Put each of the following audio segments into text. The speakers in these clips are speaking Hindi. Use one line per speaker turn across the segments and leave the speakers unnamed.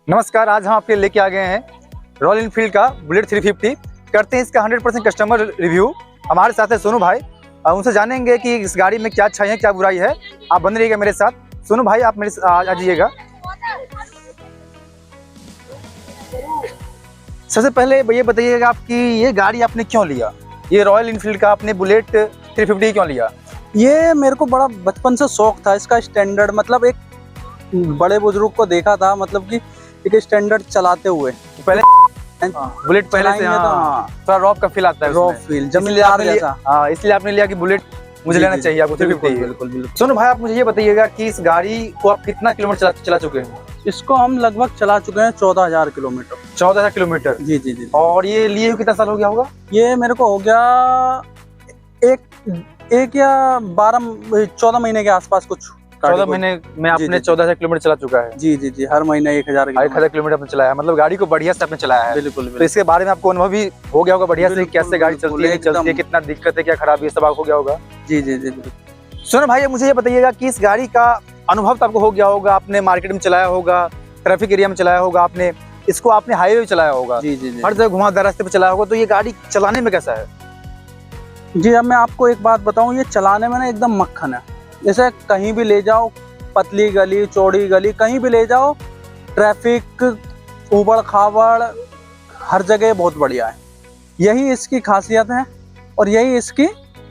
नमस्कार, आज हम आपके लेके आ गए हैं रॉयल इनफील्ड का बुलेट 350। करते हैं इसका 100% कस्टमर रिव्यू। हमारे साथ है सोनू भाई, उनसे जानेंगे कि इस गाड़ी में क्या अच्छाई है क्या बुराई है। आप बन रहिएगा मेरे साथ। सोनू भाई आप मेरे आ जाइएगा। सबसे पहले ये बताइएगा आपकी ये गाड़ी आपने क्यों लिया, ये रॉयल इनफील्ड का आपने बुलेट 350 क्यों लिया?
ये मेरे को बड़ा बचपन से शौक था इसका स्टैंडर्ड, मतलब एक बड़े बुजुर्ग को देखा था, मतलब कि एक स्टैंडर्ड चलाते हुए।
पहले बुलेट पहले से थोड़ा रॉक का फील आता है,
रॉक फील जमींदार जैसा।
इसलिए आपने लिया कि बुलेट मुझे लेना चाहिए आपको 350।
बिल्कुल बिल्कुल।
सोनू भाई आप मुझे ये बताइएगा कि इस गाड़ी को आप कितना किलोमीटर चला चुके हैं?
इसको हम लगभग चला चुके हैं 14,000 किलोमीटर।
14,000 किलोमीटर?
जी जी जी।
और ये लिए हुए कितना साल हो गया होगा?
ये मेरे को हो गया एक या 14 महीने के आसपास कुछ।
14 महीने में आपने 14,000 किलोमीटर चला चुका है?
जी जी जी, हर महीने 1,000
किलोमीटर आपने चलाया, मतलब गाड़ी को बढ़िया से आपने चलाया है।
बिल्कुल।
तो इसके बारे में आपको अनुभव भी हो गया होगा बढ़िया से, कैसे गाड़ी चलती है, कितना दिक्कत है, क्या खराबी है, सब आपको हो गया होगा।
जी जी जी।
सोनू भाई मुझे ये बताइएगा कि इस गाड़ी का अनुभव तो आपको हो गया होगा, आपने मार्केट में चलाया होगा, ट्रैफिक एरिया में चलाया होगा, आपने इसको आपने हाईवे पे चलाया होगा,
जी जी जी,
हर जगह घुमावदार रास्ते पे चलाया होगा। तो ये गाड़ी चलाने में कैसा है?
जी अब मैं आपको एक बात बताऊं, ये चलाने में ना एकदम मक्खन है। जैसे कहीं भी ले जाओ, पतली गली चौड़ी गली कहीं भी ले जाओ, ट्रैफिक उबड़ खाबड़ हर जगह बहुत बढ़िया है। यही इसकी खासियत है और यही इसकी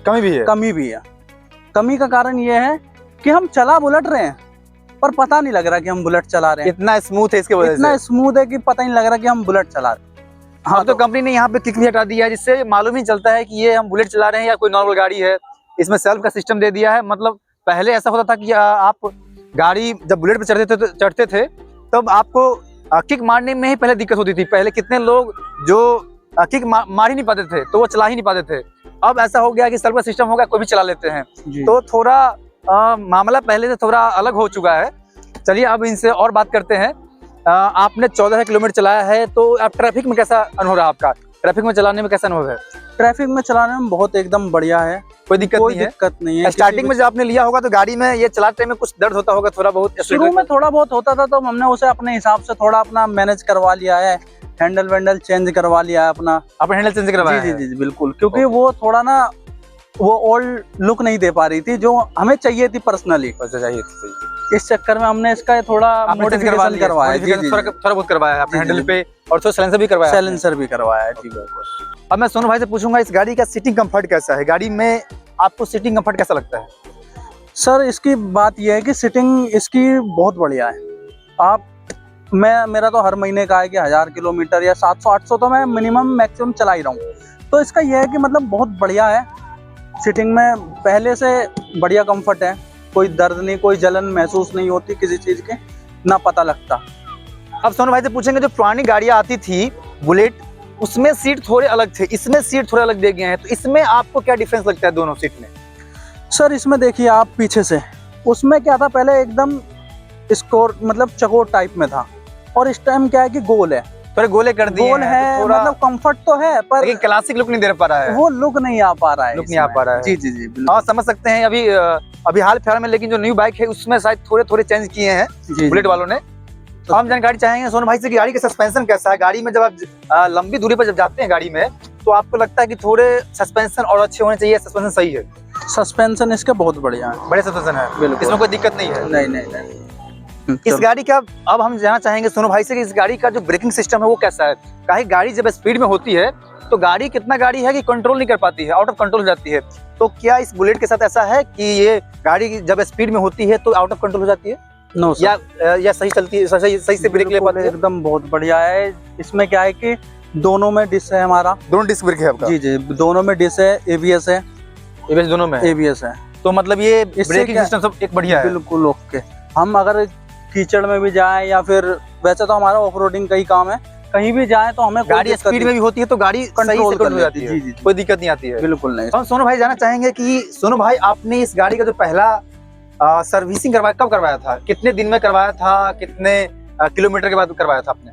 कमी भी है। कमी का कारण ये है कि हम चला बुलेट रहे हैं पर पता नहीं लग रहा कि हम बुलेट चला रहे हैं।
इतना स्मूथ है इसके वजह से,
इतना स्मूथ है कि पता नहीं लग रहा कि हम बुलेट चला रहे हैं।
हाँ, तो कंपनी ने यहाँ पे किक भी हटा दिया है, जिससे मालूम ही चलता है कि ये हम बुलेट चला रहे हैं या कोई नॉर्मल गाड़ी है। इसमें सेल्फ का सिस्टम दे दिया है। मतलब पहले ऐसा होता था कि आप गाड़ी जब बुलेट पे चढ़ते थे तब आपको किक मारने में ही पहले दिक्कत होती थी। पहले कितने लोग जो किक मार ही नहीं पाते थे, तो वो चला ही नहीं पाते थे। अब ऐसा हो गया कि सेल्फ का सिस्टम हो गया, कोई भी चला लेते हैं। तो थोड़ा मामला पहले से थोड़ा अलग हो चुका है। चलिए अब इनसे और बात करते हैं। आपने 14,000 किलोमीटर चलाया है, तो आप ट्रैफिक में कैसा अनुभव रहा आपका? ट्रैफिक में चलाने में कैसा अनुभव है?
ट्रैफिक में चलाने में बहुत एकदम बढ़िया है,
कोई दिक्कत नहीं है। स्टार्टिंग में जब आपने लिया होगा तो गाड़ी में ये चलाते में कुछ दर्द होता होगा थोड़ा बहुत?
शुरू में थोड़ा बहुत होता था, तो हमने उसे अपने हिसाब से थोड़ा अपना मैनेज करवा लिया है। हैंडल वैंडल चेंज करवा लिया है अपना।
आपने हैंडल चेंज करवाया?
जी जी जी बिल्कुल, क्योंकि वो थोड़ा ना वो ओल्ड लुक नहीं दे पा रही थी जो हमें चाहिए थी पर्सनली। इस चक्कर में हमने इसका थोड़ा मॉडिफिकेशन करवाया।
थोड़ा बहुत करवाया आपने हैंडल पे, और थोड़ा साइलेंसर भी करवाया।
साइलेंसर भी करवाया है। ठीक है।
अब मैं सोनू भाई से पूछूंगा इस गाड़ी का सीटिंग कंफर्ट कैसा है? गाड़ी में आपको सीटिंग कंफर्ट कैसा लगता है?
सर इसकी बात यह है कि सीटिंग इसकी बहुत बढ़िया है। मेरा तो हर महीने का है कि 1,000 किलोमीटर या 700-800 तो मैं मिनिमम मैक्सिमम चला ही रहा हूँ। तो इसका यह है कि मतलब बहुत बढ़िया है। सीटिंग में पहले से बढ़िया कंफर्ट है, कोई दर्द नहीं, कोई जलन महसूस नहीं होती किसी चीज़ के, ना पता लगता।
अब सोनू भाई से पूछेंगे, जो पुरानी गाड़ियाँ आती थी बुलेट, उसमें सीट थोड़े अलग थे, इसमें सीट थोड़े अलग दे गए हैं, तो इसमें आपको क्या डिफरेंस लगता है दोनों सीट में?
सर इसमें देखिए आप पीछे से, उसमें क्या था पहले एकदम स्कोर मतलब चकोर टाइप में था, और इस टाइम क्या है कि गोल है,
थोड़े गोले कर दिए
गोल है।
तो
मतलब कंफर्ट तो है पर
क्लासिक लुक नहीं दे पा रहा है,
वो लुक नहीं आ पा रहा है। जी जी जी
हाँ समझ सकते हैं। अभी हाल फिलहाल में लेकिन जो न्यू बाइक है उसमें शायद थोड़े चेंज किए हैं बुलेट वालों ने। तो हम जानकारी चाहेंगे सोनू भाई से कि गाड़ी का सस्पेंशन कैसा है? गाड़ी में जब आप लंबी दूरी पर जब जाते हैं गाड़ी में, तो आपको लगता है कि थोड़े सस्पेंशन और अच्छे होने चाहिए? सस्पेंशन सही है?
सस्पेंशन इसके बहुत बढ़िया है,
बड़े सस्पेंशन है, इसमें कोई दिक्कत नहीं है?
नहीं।
इस गाड़ी का अब हम जानना चाहेंगे सोनू भाई से कि इस गाड़ी का जो ब्रेकिंग सिस्टम है वो कैसा है? काहे गाड़ी जब स्पीड में होती है तो गाड़ी कितना गाड़ी है कि कंट्रोल नहीं कर पाती है, आउट ऑफ कंट्रोल हो जाती है। तो क्या इस बुलेट के साथ ऐसा है कि ये गाड़ी जब स्पीड में होती है तो आउट ऑफ कंट्रोल हो जाती है?
नो
या सही चलती है, सही से ब्रेक ले पाती है?
एकदम बहुत बढ़िया है। इसमें क्या है कि दोनों में डिस्क है हमारा।
दोनों डिस्क ब्रेक है आपका?
जी जी दोनों में डिस्क है, एबीएस है।
एबीएस दोनों में
एबीएस है,
तो मतलब ये ब्रेकिंग सिस्टम सब एक बढ़िया है।
बिल्कुल ओके। हम अगर कीचड़ में भी जाएं या फिर वैसे तो हमारा ऑफ रोडिंग का ही काम है, कहीं भी जाएं तो हमें
गाड़ी स्पीड में भी होती है तो गाड़ी कंट्रोल कर जाती है।
जी,
कोई दिक्कत नहीं आती है?
बिल्कुल नहीं।
हम सोनू भाई जानना चाहेंगे कि सोनू भाई आपने इस गाड़ी का जो पहला सर्विसिंग करवाया कब करवाया था? कितने दिन में करवाया था? कितने किलोमीटर के बाद करवाया था आपने?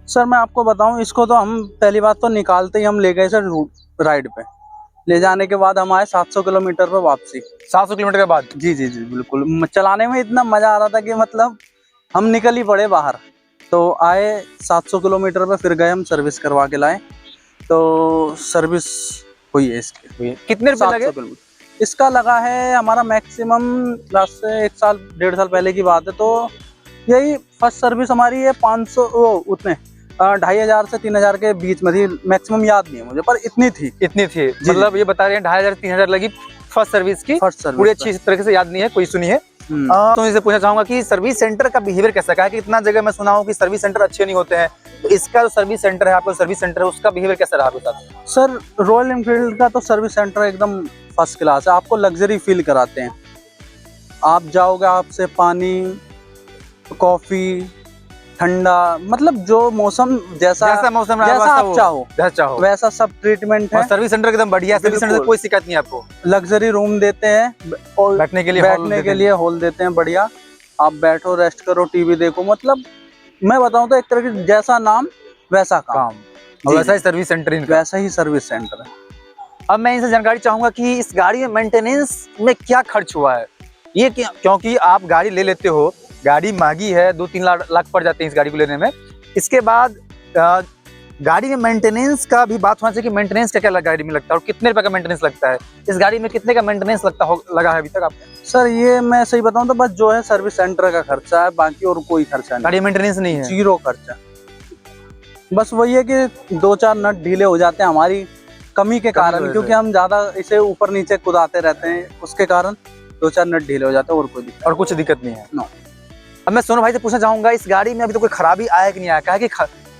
सर मैं आपको बताऊं, इसको तो हम पहली बात तो निकालते ही हम ले गए सर राइड पे। ले जाने के बाद हम आए 700 किलोमीटर पे वापसी।
700 किलोमीटर के बाद?
जी जी जी बिल्कुल। चलाने में इतना मजा आ रहा था कि मतलब हम निकल ही पड़े बाहर। तो आए 700 किलोमीटर पे, फिर गए हम सर्विस करवा के लाए, तो सर्विस हुई है इसकी।
कितने रुपए लगे?
700 किलोमीटर इसका लगा है हमारा मैक्सिमम, लास्ट से 1 साल 1.5 साल पहले की बात है, तो यही फर्स्ट सर्विस हमारी है 500 उतने 2500 से 3000 के बीच में थी, मैक्सिमम याद नहीं है मुझे, पर इतनी थी।
मतलब ये बता रहे हैं 2500-3000 लगी फर्स्ट सर्विस की।
फर्स्ट सर्विस
पूरी अच्छी तरीके से याद नहीं है, कोई सुनी है। तो इनसे पूछना चाहूंगा कि सर्विस सेंटर का बिहेवियर कैसा है? कि इतना जगह मैं सुना हूँ कि सर्विस सेंटर अच्छे नहीं होते हैं, तो इसका जो सर्विस सेंटर है, आपका सर्विस सेंटर है, उसका बिहेवियर कैसा रहा आपके साथ?
सर रॉयल एनफील्ड का तो सर्विस सेंटर एकदम फर्स्ट क्लास है, आपको लग्जरी फील कराते हैं। आप जाओगे, आपसे पानी, कॉफी, ठंडा, मतलब जो मौसम जैसा
मौसम
जैसा आप चाहो वैसा सब ट्रीटमेंट है।
सर्विस सेंटर एकदम बढ़िया है, सर्विस सेंटर से कोई शिकायत नहीं आपको।
लग्जरी रूम देते हैं और बैठने के लिए हॉल देते हैं बढ़िया, आप बैठो, रेस्ट करो, टीवी देखो, मतलब मैं बताऊं तो एक तरह की जैसा नाम वैसा काम,
वैसा ही सर्विस सेंटर इनका,
वैसा ही सर्विस सेंटर है।
अब मैं इनसे जानकारी चाहूंगा कि इस गाड़ी में मेंटेनेंस में क्या खर्च हुआ है? ये क्योंकि आप गाड़ी ले लेते हो, गाड़ी महंगी है, 2-3 लाख पड़ जाते हैं इस गाड़ी को लेने में। इसके बाद गाड़ी में मेंटेनेंस का भी बात होना चाहिए कि मेंटेनेंस क्या क्या गाड़ी में लगता है और कितने रुपए का मेंटेनेंस लगता है? इस गाड़ी में कितने का मेंटेनेंस लगा है अभी तक आपको?
सर ये मैं सही बताऊं तो बस जो है सर्विस सेंटर का खर्चा है, बाकी और कोई खर्चा नहीं।
गाड़ी मेंटेनेंस नहीं है,
जीरो खर्चा। बस वही है कि 2-4 नट ढीले हो जाते हैं हमारी कमी के कारण, क्योंकि हम ज्यादा इसे ऊपर नीचे कुदाते रहते हैं, उसके कारण 2-4 नट ढीले हो जाते हैं, और कोई दिक्कत
और कुछ दिक्कत नहीं है।
नो।
अब मैं सोनू भाई से पूछना चाहूंगा, इस गाड़ी में अभी तो कोई खराबी आया कि नहीं आया? क्या कि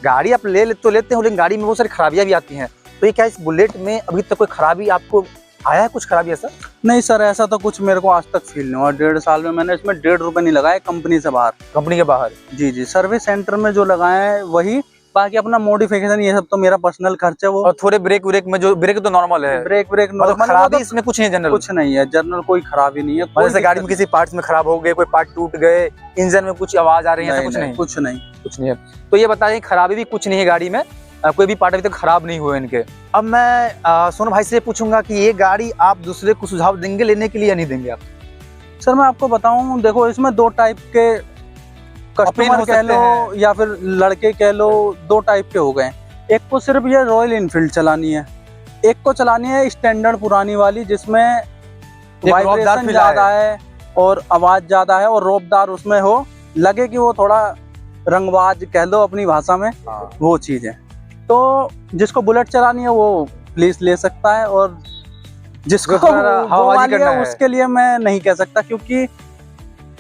गाड़ी आप लेते हो, लेकिन गाड़ी में बहुत सारी खराबियां भी आती हैं, तो ये क्या इस बुलेट में अभी तक कोई खराबी आपको आया है? कुछ खराबी ऐसा?
नहीं सर, ऐसा तो कुछ मेरे को आज तक फील नहीं हुआ। 1.5 साल में मैंने इसमें 1.5 रुपए नहीं लगाए कंपनी से बाहर।
कंपनी के बाहर?
जी, सर्विस सेंटर में जो लगाए हैं वही, बाकी अपना मॉडिफिकेशन ये सब तो मेरा पर्सनल खर्च है वो।
और थोड़े ब्रेक में जो ब्रेक तो नॉर्मल है,
ब्रेक नॉर्मल,
खराबी इसमें कुछ नहीं है? जनरल
कुछ नहीं है, जनरल कोई खराबी नहीं है।
जैसे गाड़ी में किसी पार्ट्स में खराब हो गए, कोई पार्ट टूट गए, इंजन में कुछ आवाज आ रही है, कुछ नहीं है। तो ये बताइए, खराबी भी कुछ नहीं है गाड़ी में, कोई भी पार्ट अभी तक खराब नहीं हुए इनके। अब मैं सोनू भाई से पूछूंगा कि ये गाड़ी आप दूसरे को सुझाव देंगे लेने के लिए या नहीं देंगे आप?
सर मैं आपको बताऊं, देखो इसमें 2 टाइप के कस्टमर कह लो या फिर लड़के कह लो, 2 टाइप के हो गए। एक को सिर्फ ये रॉयल एनफील्ड चलानी है, एक को चलानी है स्टैंडर्ड पुरानी वाली, जिसमें वाइब्रेशन ज्यादा है और आवाज ज्यादा है और रौबदार उसमें हो, लगे कि वो थोड़ा रंगबाज कह लो अपनी भाषा में, वो चीज है। तो जिसको बुलेट चलानी है वो प्लीज ले सकता है, और जिसको हवाबाजी करना है उसके लिए मैं नहीं कह सकता, क्योंकि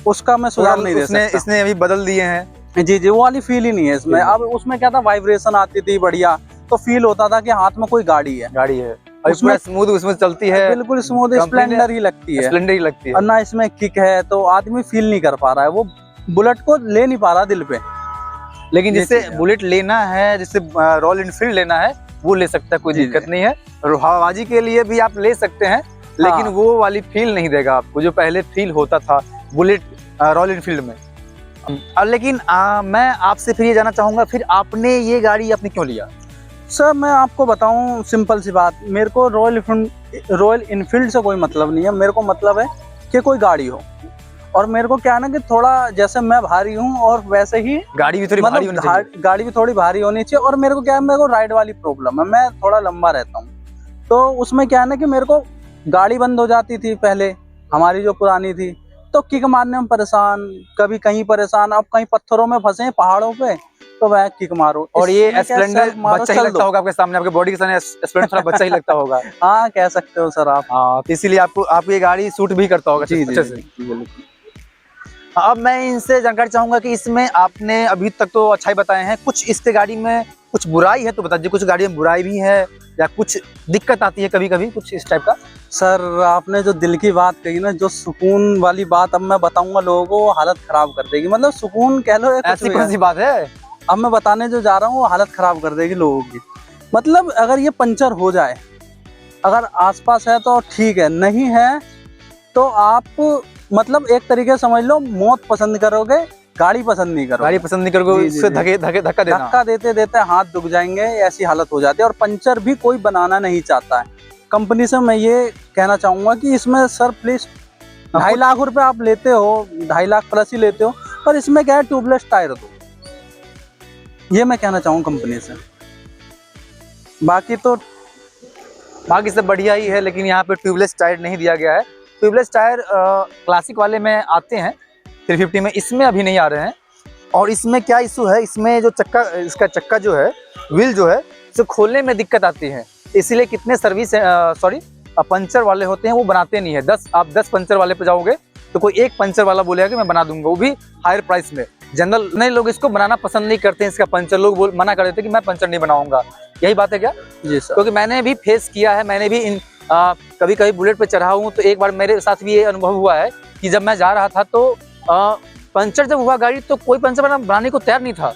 उसका मैं सुझाव नहीं दे सकता।
इसने अभी बदल दिए हैं।
जी, वो वाली फील ही नहीं है इसमें। अब उसमें क्या था, वाइब्रेशन आती थी बढ़िया, तो फील होता था कि हाथ में कोई गाड़ी है।
उसमें स्मूथ उसमें चलती है,
बिल्कुल स्मूथ, स्प्लेंडर ही लगती है, और ना इसमें किक है, तो आदमी फील नहीं कर पा रहा है, वो बुलेट को ले नहीं पा रहा दिल पे।
लेकिन जिससे बुलेट लेना है, जिससे रॉयल एनफील्ड लेना है, वो ले सकता है, कोई दिक्कत नहीं है। हवाबाजी के लिए भी आप ले सकते हैं, लेकिन वो वाली फील नहीं देगा आपको जो पहले फील होता था बुलेट रॉयल एनफील्ड में। लेकिन मैं आपसे फिर ये जानना चाहूंगा, फिर आपने ये गाड़ी आपने क्यों लिया?
सर मैं आपको बताऊं, सिंपल सी बात, मेरे को रॉयल एनफील्ड से कोई मतलब नहीं है। मेरे को मतलब है कि कोई गाड़ी हो, और मेरे को क्या है ना कि थोड़ा जैसे मैं भारी हूँ और वैसे ही
गाड़ी भी थोड़ी भारी होनी चाहिए।
गाड़ी भी थोड़ी भारी होनी चाहिए। और मेरे को क्या है, मेरे को राइड वाली प्रॉब्लम है, मैं थोड़ा लंबा रहता हूँ, तो उसमें क्या है ना कि मेरे को गाड़ी बंद हो जाती थी पहले हमारी जो पुरानी थी, तो किक मारने में परेशान, कभी कहीं परेशान, अब कहीं पत्थरों में फंसे पहाड़ों पे, तो वह किक मारो।
और ये स्प्लेंडर बच्चा ही लगता होगा आपके सामने, आपके बॉडी के सामने स्प्लेंडर थोड़ा बच्चा ही लगता होगा।
हाँ, कह सकते हो सर आप।
हाँ, तो इसीलिए आपको ये गाड़ी सूट भी करता होगा अच्छे से। अब मैं इनसे जानकारी चाहूंगा कि इसमें आपने अभी तक तो अच्छा ही बताए हैं, कुछ इसके गाड़ी में कुछ बुराई है तो बता दीजिए, कुछ गाड़ी में बुराई भी है या कुछ दिक्कत आती है कभी कभी, कुछ इस टाइप का?
सर आपने जो दिल की बात कही ना, जो सुकून वाली बात अब मैं बताऊंगा लोगों को, वो हालत खराब कर देगी। मतलब सुकून कह लो,
ऐसी कौन सी बात है
अब मैं बताने जो जा रहा हूँ, वो हालत खराब कर देगी लोगों की। मतलब अगर ये पंचर हो जाए, अगर आसपास है तो ठीक है, नहीं है तो आप मतलब एक तरीके से समझ लो, मौत पसंद करोगे, गाड़ी पसंद नहीं करोगे।
गाड़ी पसंद नहीं करोगे, उससे धक्का
देते हाथ दुख जाएंगे, ऐसी हालत हो जाती है। और पंचर भी कोई बनाना नहीं चाहता है। कंपनी से मैं ये कहना चाहूंगा कि इसमें सर प्लीज 2.5 लाख रुपए आप लेते हो, 2.5 लाख प्लस ही लेते हो, पर इसमें क्या है, ट्यूबलेस टायर दो। ये मैं कहना चाहूँ कंपनी से। बाकी तो
बाकी सब बढ़िया ही है, लेकिन यहाँ पे ट्यूबलेस टायर नहीं दिया गया है। ट्यूबलेस टायर क्लासिक वाले में आते हैं 350 में, इसमें अभी नहीं आ रहे हैं। और इसमें क्या इशू है, इसमें जो चक्का, इसका चक्का जो है, व्हील जो है, इसे खोलने में दिक्कत आती है। इसीलिए कितने सर्विस पंचर वाले होते हैं वो बनाते नहीं है। आप 10 पंचर वाले पे जाओगे तो कोई एक पंचर वाला बोलेगा कि मैं बना दूंगा, वो भी हायर प्राइस में। जनरल नए लोग इसको बनाना पसंद नहीं करते हैं, इसका पंचर लोग मना कर देते हैं कि मैं पंचर नहीं बनाऊंगा। यही बात है क्या?
जी सर।
क्योंकि मैंने भी फेस किया है, मैंने भी कभी कभी बुलेट पे चढ़ा हूँ, तो एक बार मेरे साथ भी ये अनुभव हुआ है कि जब मैं जा रहा था तो पंचर जब हुआ गाड़ी, तो कोई पंचर बनाने को तैयार नहीं था।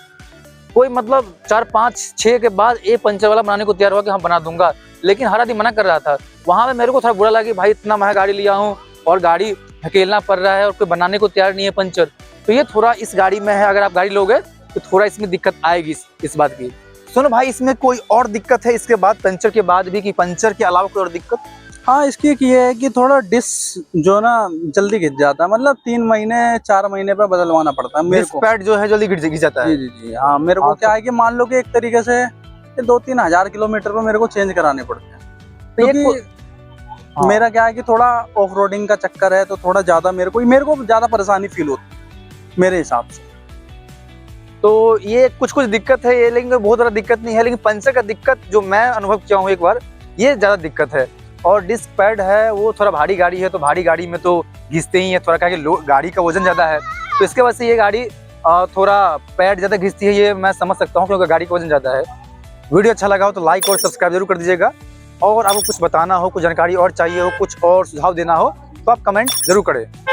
कोई मतलब 4, 5, 6 के बाद एक पंचर वाला बनाने को तैयार हुआ कि हम बना दूंगा, लेकिन हर आदमी मना कर रहा था। वहाँ पे मेरे को थोड़ा बुरा लगा कि भाई इतना महंगा गाड़ी लिया हूँ और गाड़ी धकेलना पड़ रहा है और कोई बनाने को तैयार नहीं है पंचर। तो ये थोड़ा इस गाड़ी में है, अगर आप गाड़ी लोगे तो थोड़ा इसमें दिक्कत आएगी इस बात की। सुनो भाई, इसमें कोई और दिक्कत है इसके बाद, पंचर के बाद भी, कि पंचर के अलावा कोई और दिक्कत?
हाँ, इसकी एक ये है कि थोड़ा डिस्क जो ना जल्दी घिस जाता है, मतलब 3 महीने 4 महीने पे बदलवाना पड़ता है मेरे को।
पैड जो है जल्दी घिस जाता है।
जी जी जी हाँ, मेरे को क्या है कि मान लो कि एक तरीके से 2-3 हज़ार किलोमीटर पे मेरे को चेंज कराने पड़ते हैं। क्योंकि मेरा क्या है कि थोड़ा ऑफ रोडिंग का चक्कर है, तो थोड़ा ज़्यादा मेरे को ज़्यादा परेशानी फील होती है मेरे हिसाब से।
तो ये कुछ दिक्कत है ये, लेकिन बहुत ज़्यादा दिक्कत नहीं है। लेकिन पंचर का दिक्कत जो मैं अनुभव किया हूँ एक बार, ये ज़्यादा दिक्कत है। और डिस्क पैड है वो थोड़ा भारी गाड़ी है, तो भारी गाड़ी में तो घिसते ही है थोड़ा, क्या कि गाड़ी का वजन ज़्यादा है, तो इसके वजह से ये गाड़ी थोड़ा पैड ज़्यादा घिसती है। ये मैं समझ सकता हूँ क्योंकि गाड़ी का वजन ज़्यादा है। वीडियो अच्छा लगा हो तो लाइक और सब्सक्राइब जरूर कर दीजिएगा। और आपको कुछ बताना हो, कुछ जानकारी और चाहिए हो, कुछ और सुझाव देना हो, तो आप कमेंट जरूर करें।